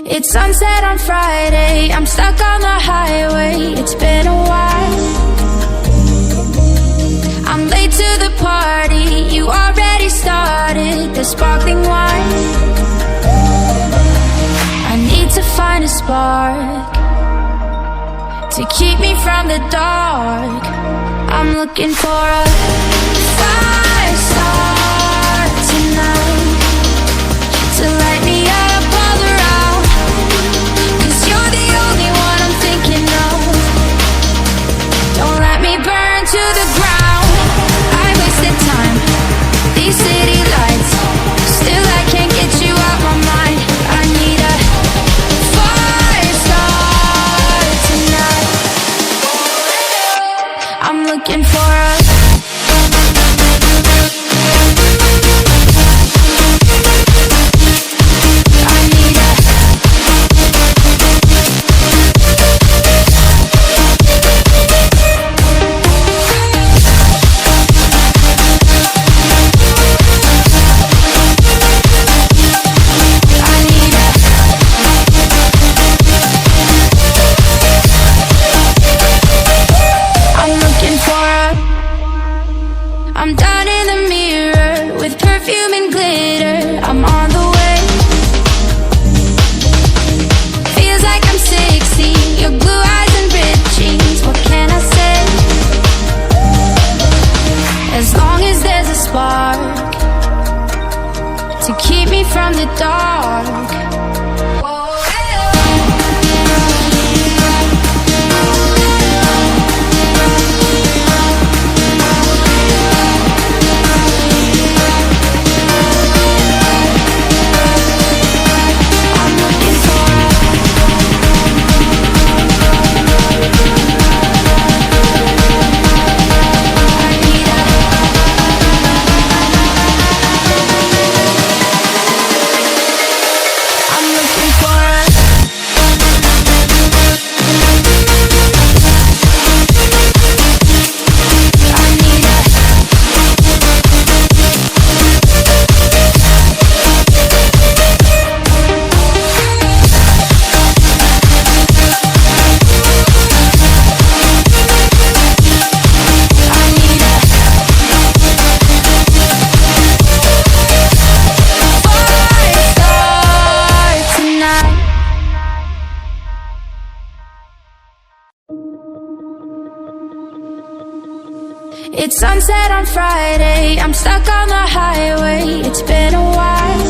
It's sunset on Friday, I'm stuck on the highway. It's been a while. I'm late to the party, you already started the sparkling wine. I need to find a spark to keep me from the dark. I'm looking for a fire start tonight to light me up all around. 'Cause you're the only one I'm thinking of. Don't let me burn to the ground. I wasted time, these city lights, still I can't get you out my mind. I need a fire start tonight. I'm looking for a I'm down in the mirror with perfume and glitter. I'm on the way. Feels like I'm 16, your blue eyes and ripped jeans. What can I say? As long as there's a spark to keep me from the dark. It's sunset on Friday, I'm stuck on the highway. It's been a while.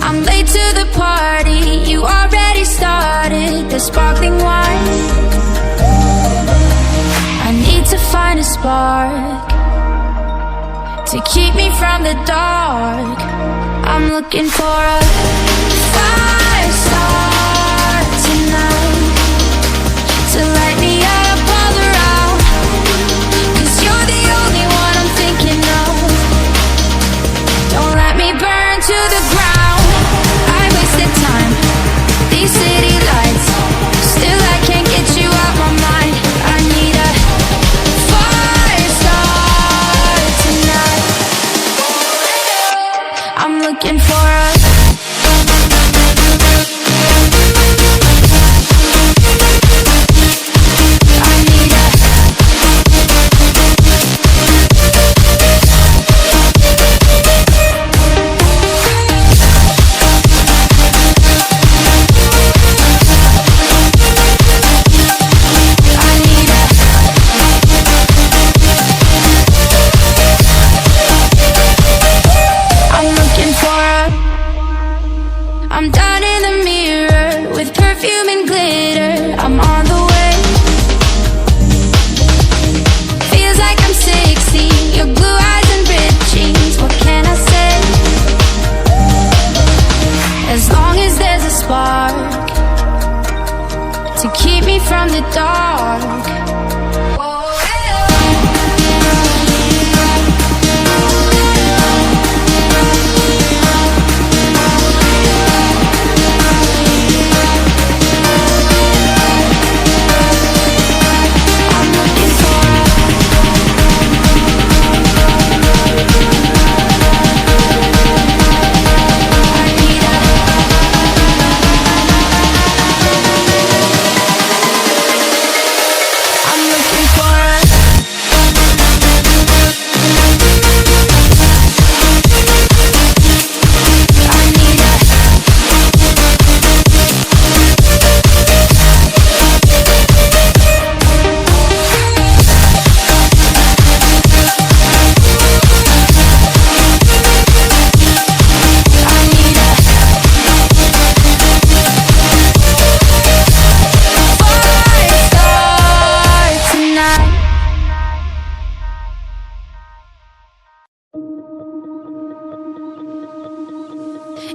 I'm late to the party, you already started the sparkling wine. I need to find a spark to keep me from the dark. I'm looking for a fire start tonight to light me up all around. 'Cause you're the only one I'm thinking of. Don't let me burn to the ground. I wasted time, these city lights, still I can't get you out my mind. I need a fire start tonight. I'm looking for a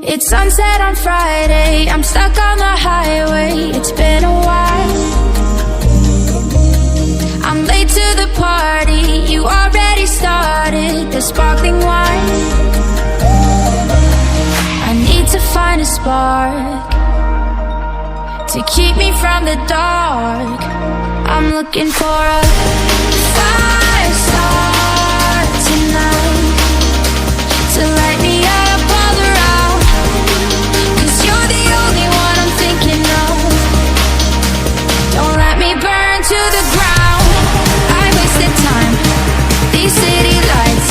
It's sunset on Friday, I'm stuck on the highway. It's been a while. I'm late to the party, you already started the sparkling wine. I need to find a spark to keep me from the dark. I'm looking for a fire star tonight to light me up all around. 'Cause you're the only one I'm thinking of. Don't let me burn to the ground. I wasted time, these city lights,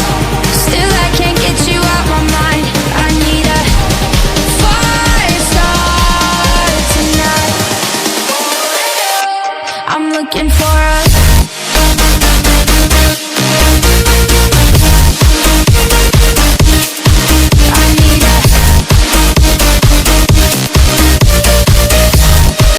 still I can't get you out my mind. I need a fire star tonight. I'm looking for a